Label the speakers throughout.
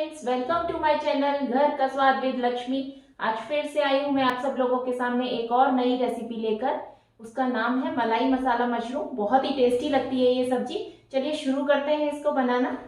Speaker 1: Friends, welcome to my channel घर का स्वाद विद लक्ष्मी। आज फिर से आई हूँ मैं आप सब लोगों के सामने एक और नई रेसिपी लेकर। उसका नाम है मलाई मसाला मशरूम। बहुत ही टेस्टी लगती है ये सब्जी। चलिए शुरू करते हैं इसको बनाना।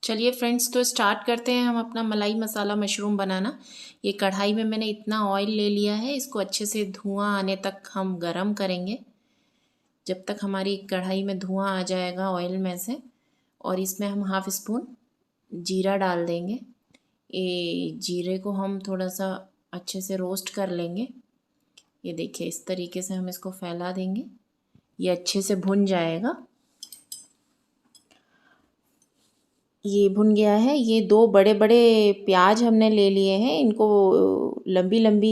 Speaker 1: चलिए फ्रेंड्स, तो स्टार्ट करते हैं हम अपना मलाई मसाला मशरूम बनाना। ये कढ़ाई में मैंने इतना ऑयल ले लिया है, इसको अच्छे से धुआं आने तक हम गरम करेंगे। जब तक हमारी कढ़ाई में धुआं आ जाएगा ऑयल में से। और इसमें हम हाफ स्पून जीरा डाल देंगे। ये जीरे को हम थोड़ा सा अच्छे से रोस्ट कर लेंगे। ये देखिए, इस तरीके से हम इसको फैला देंगे, ये अच्छे से भुन जाएगा। ये भुन गया है। ये 2 बड़े बड़े प्याज हमने ले लिए हैं, इनको लंबी लंबी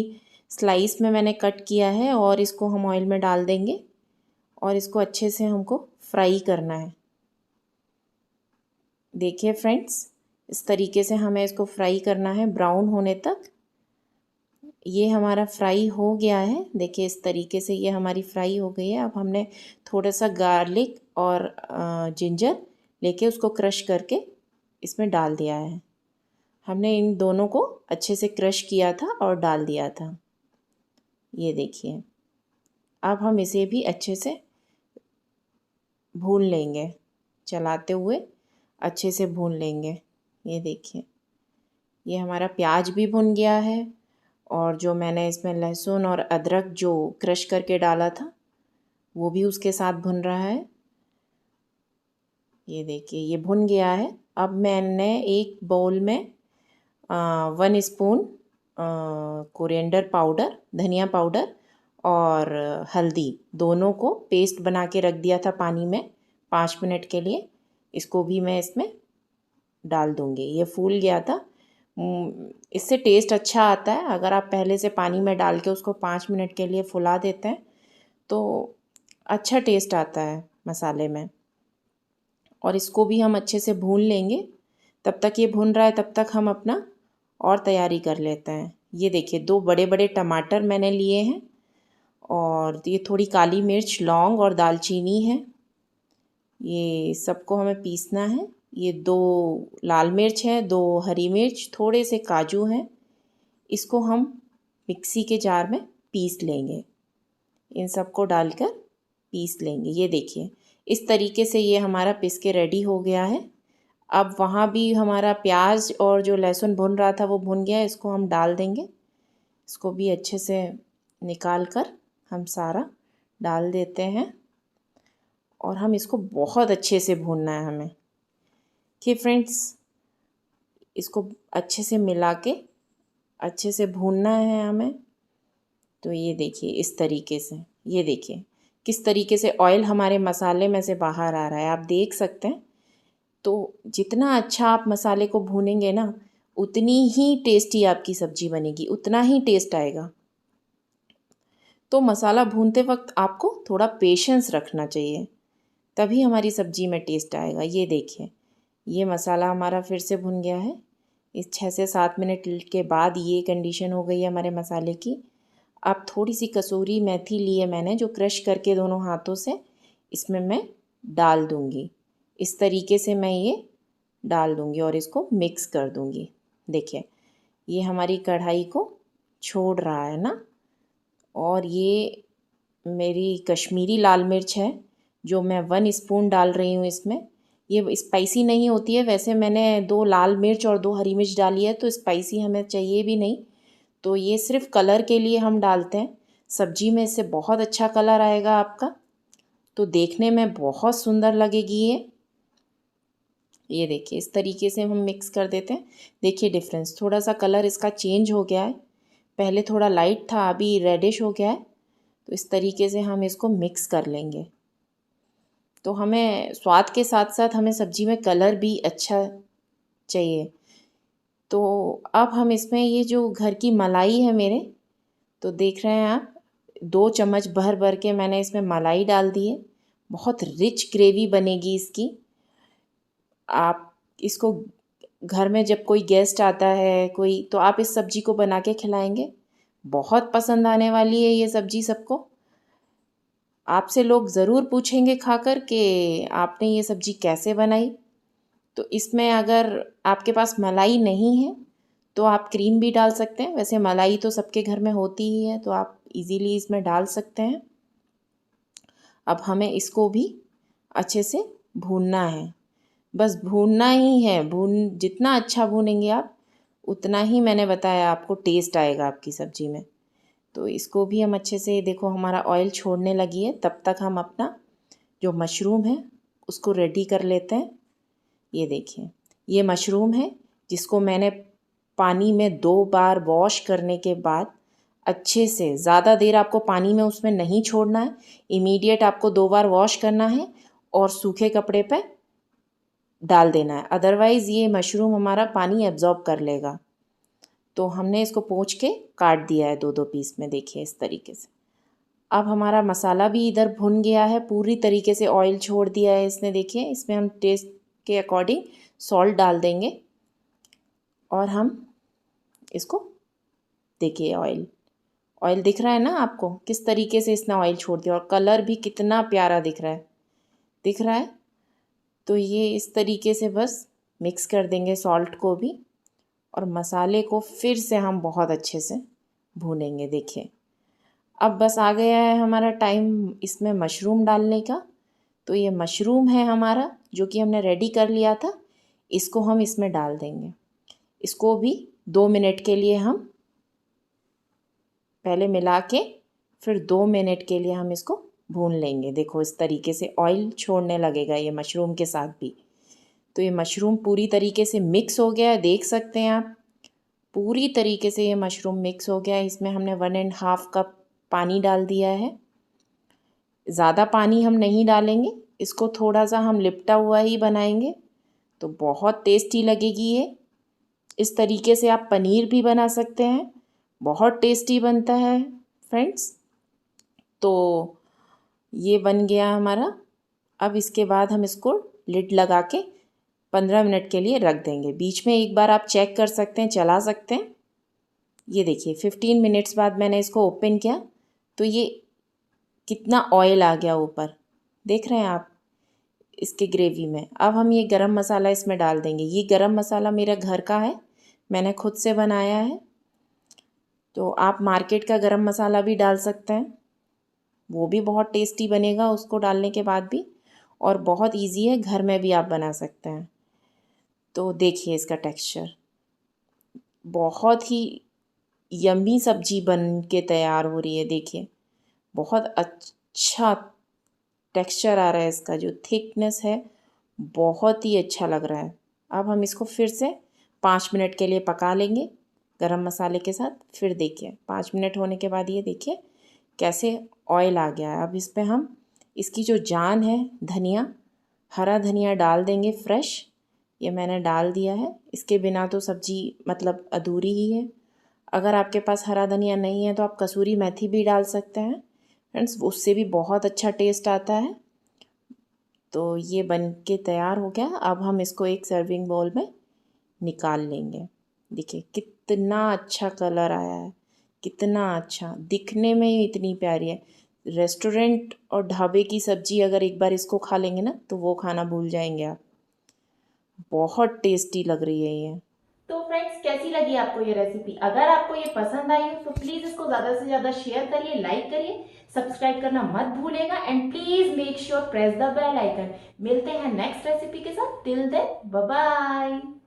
Speaker 1: स्लाइस में मैंने कट किया है और इसको हम ऑयल में डाल देंगे और इसको अच्छे से हमको फ्राई करना है। देखिए फ्रेंड्स, इस तरीके से हमें इसको फ्राई करना है ब्राउन होने तक। ये हमारा फ्राई हो गया है। देखिए, इस तरीके से ये हमारी फ्राई हो गई है। अब हमने थोड़ा सा गार्लिक और जिंजर लेके उसको क्रश करके इसमें डाल दिया है। हमने इन दोनों को अच्छे से क्रश किया था और डाल दिया था। ये देखिए, अब हम इसे भी अच्छे से भून लेंगे, चलाते हुए अच्छे से भून लेंगे। ये देखिए, ये हमारा प्याज भी भुन गया है और जो मैंने इसमें लहसुन और अदरक जो क्रश करके डाला था वो भी उसके साथ भुन रहा है। ये देखिए, ये भुन गया है। अब मैंने एक बाउल में 1 स्पून कोरिएंडर पाउडर, धनिया पाउडर और हल्दी दोनों को पेस्ट बना के रख दिया था पानी में 5 मिनट के लिए। इसको भी मैं इसमें डाल दूँगी। ये फूल गया था। इससे टेस्ट अच्छा आता है। अगर आप पहले से पानी में डाल के उसको 5 मिनट के लिए फुला देते हैं तो अच्छा टेस्ट आता है मसाले में। और इसको भी हम अच्छे से भून लेंगे। तब तक ये भून रहा है, तब तक हम अपना और तैयारी कर लेते हैं। ये देखिए, 2 बड़े बड़े टमाटर मैंने लिए हैं और ये थोड़ी काली मिर्च, लौंग और दालचीनी है। ये सबको हमें पीसना है। ये 2 लाल मिर्च है, 2 हरी मिर्च, थोड़े से काजू हैं। इसको हम मिक्सी के जार में पीस लेंगे। इन सबको डालकर पीस लेंगे। ये देखिए, इस तरीके से ये हमारा पीस के रेडी हो गया है। अब वहाँ भी हमारा प्याज और जो लहसुन भुन रहा था वो भुन गया है। इसको हम डाल देंगे। इसको भी अच्छे से निकाल कर हम सारा डाल देते हैं और हम इसको बहुत अच्छे से भूनना है हमें। कि फ्रेंड्स, इसको अच्छे से मिला के अच्छे से भूनना है हमें। तो ये देखिए, इस तरीके से ये देखिए किस तरीके से ऑयल हमारे मसाले में से बाहर आ रहा है, आप देख सकते हैं। तो जितना अच्छा आप मसाले को भूनेंगे ना, उतनी ही टेस्टी आपकी सब्ज़ी बनेगी, उतना ही टेस्ट आएगा। तो मसाला भूनते वक्त आपको थोड़ा पेशेंस रखना चाहिए, तभी हमारी सब्ज़ी में टेस्ट आएगा। ये देखिए, ये मसाला हमारा फिर से भुन गया है। इस 6 से 7 मिनट के बाद ये कंडीशन हो गई है हमारे मसाले की। अब थोड़ी सी कसूरी मेथी ली है मैंने, जो क्रश करके दोनों हाथों से इसमें मैं डाल दूँगी। इस तरीके से मैं ये डाल दूँगी और इसको मिक्स कर दूँगी। देखिए, ये हमारी कढ़ाई को छोड़ रहा है ना। और ये मेरी कश्मीरी लाल मिर्च है जो मैं 1 स्पून डाल रही हूँ इसमें। ये स्पाइसी नहीं होती है, वैसे मैंने 2 लाल मिर्च और 2 हरी मिर्च डाली है, तो स्पाइसी हमें चाहिए भी नहीं। तो ये सिर्फ कलर के लिए हम डालते हैं। सब्जी में इससे बहुत अच्छा कलर आएगा आपका, तो देखने में बहुत सुंदर लगेगी ये देखिए, इस तरीके से हम मिक्स कर देते हैं। देखिए डिफरेंस, थोड़ा सा कलर इसका चेंज हो गया है। पहले थोड़ा लाइट था, अभी रेडिश हो गया है। तो इस तरीके से हम इसको मिक्स कर लेंगे। तो हमें स्वाद के साथ साथ हमें सब्जी में कलर भी अच्छा चाहिए। तो अब हम इसमें ये जो घर की मलाई है मेरे, तो देख रहे हैं आप, 2 चम्मच भर भर के मैंने इसमें मलाई डाल दी है। बहुत रिच ग्रेवी बनेगी इसकी। आप इसको घर में जब कोई गेस्ट आता है कोई, तो आप इस सब्जी को बना के खिलाएंगे, बहुत पसंद आने वाली है ये सब्जी सबको। आपसे लोग ज़रूर पूछेंगे खाकर कि आपने ये सब्जी कैसे बनाई। तो इसमें अगर आपके पास मलाई नहीं है तो आप क्रीम भी डाल सकते हैं, वैसे मलाई तो सबके घर में होती ही है, तो आप इजीली इसमें डाल सकते हैं। अब हमें इसको भी अच्छे से भूनना है, बस भूनना ही है। जितना अच्छा भूनेंगे आप, उतना ही मैंने बताया आपको टेस्ट आएगा आपकी सब्ज़ी में। तो इसको भी हम अच्छे से, देखो हमारा ऑयल छोड़ने लगी है, तब तक हम अपना जो मशरूम है उसको रेडी कर लेते हैं। ये देखिए, ये मशरूम है जिसको मैंने पानी में 2 बार वॉश करने के बाद अच्छे से, ज़्यादा देर आपको पानी में उसमें नहीं छोड़ना है, इमीडिएट आपको 2 बार वॉश करना है और सूखे कपड़े पे डाल देना है, अदरवाइज़ ये मशरूम हमारा पानी एब्जॉर्ब कर लेगा। तो हमने इसको पोंछ के काट दिया है 2-2 पीस में, देखिए इस तरीके से। अब हमारा मसाला भी इधर भुन गया है, पूरी तरीके से ऑयल छोड़ दिया है इसने, देखिए। इसमें हम टेस्ट के अकॉर्डिंग सॉल्ट डाल देंगे और हम इसको, देखिए ऑयल दिख रहा है ना आपको, किस तरीके से इसने ऑयल छोड़ दिया, और कलर भी कितना प्यारा दिख रहा है। तो ये इस तरीके से बस मिक्स कर देंगे सॉल्ट को भी, और मसाले को फिर से हम बहुत अच्छे से भूनेंगे। देखिए अब बस आ गया है हमारा टाइम इसमें मशरूम डालने का। तो ये मशरूम है हमारा जो कि हमने रेडी कर लिया था, इसको हम इसमें डाल देंगे। इसको भी 2 मिनट के लिए हम पहले मिला के, फिर 2 मिनट के लिए हम इसको भून लेंगे। देखो इस तरीके से ऑयल छोड़ने लगेगा ये मशरूम के साथ भी। तो ये मशरूम पूरी तरीके से मिक्स हो गया है, देख सकते हैं आप, पूरी तरीके से ये मशरूम मिक्स हो गया है। इसमें हमने 1.5 कप पानी डाल दिया है, ज़्यादा पानी हम नहीं डालेंगे, इसको थोड़ा सा हम लिपटा हुआ ही बनाएंगे, तो बहुत टेस्टी लगेगी ये। इस तरीके से आप पनीर भी बना सकते हैं, बहुत टेस्टी बनता है फ्रेंड्स। तो ये बन गया हमारा। अब इसके बाद हम इसको लिड लगा के 15 मिनट के लिए रख देंगे। बीच में एक बार आप चेक कर सकते हैं, चला सकते हैं। ये देखिए 15 मिनट्स बाद मैंने इसको ओपन किया तो ये कितना ऑयल आ गया ऊपर, देख रहे हैं आप इसके ग्रेवी में। अब हम ये गरम मसाला इसमें डाल देंगे। ये गरम मसाला मेरे घर का है, मैंने खुद से बनाया है। तो आप मार्केट का गरम मसाला भी डाल सकते हैं, वो भी बहुत टेस्टी बनेगा उसको डालने के बाद भी, और बहुत इजी है, घर में भी आप बना सकते हैं। तो देखिए इसका टेक्सचर, बहुत ही यम्मी सब्जी बन के तैयार हो रही है। देखिए बहुत अच्छा टेक्सचर आ रहा है इसका, जो थिकनेस है बहुत ही अच्छा लग रहा है। अब हम इसको फिर से 5 मिनट के लिए पका लेंगे गरम मसाले के साथ। फिर देखिए 5 मिनट होने के बाद ये देखिए कैसे ऑयल आ गया है। अब इस पर हम इसकी जो जान है, धनिया, हरा धनिया डाल देंगे फ्रेश, ये मैंने डाल दिया है। इसके बिना तो सब्ज़ी मतलब अधूरी ही है। अगर आपके पास हरा धनिया नहीं है तो आप कसूरी मेथी भी डाल सकते हैं फ्रेंड्स, उससे भी बहुत अच्छा टेस्ट आता है। तो ये बन के तैयार हो गया। अब हम इसको एक सर्विंग बाउल में निकाल लेंगे। देखिए कितना अच्छा कलर आया है, कितना अच्छा, दिखने में ही इतनी प्यारी है। रेस्टोरेंट और ढाबे की सब्ज़ी अगर एक बार इसको खा लेंगे ना तो वो खाना भूल जाएंगे आप। बहुत टेस्टी लग रही है ये। तो फ्रेंड्स कैसी लगी आपको ये रेसिपी? अगर आपको ये पसंद आई हो तो प्लीज इसको ज्यादा से ज्यादा शेयर करिए, लाइक करिए, सब्सक्राइब करना मत भूलेगा, and please make sure press the bell icon. मिलते हैं नेक्स्ट रेसिपी के साथ, टिल देन बाय बाय।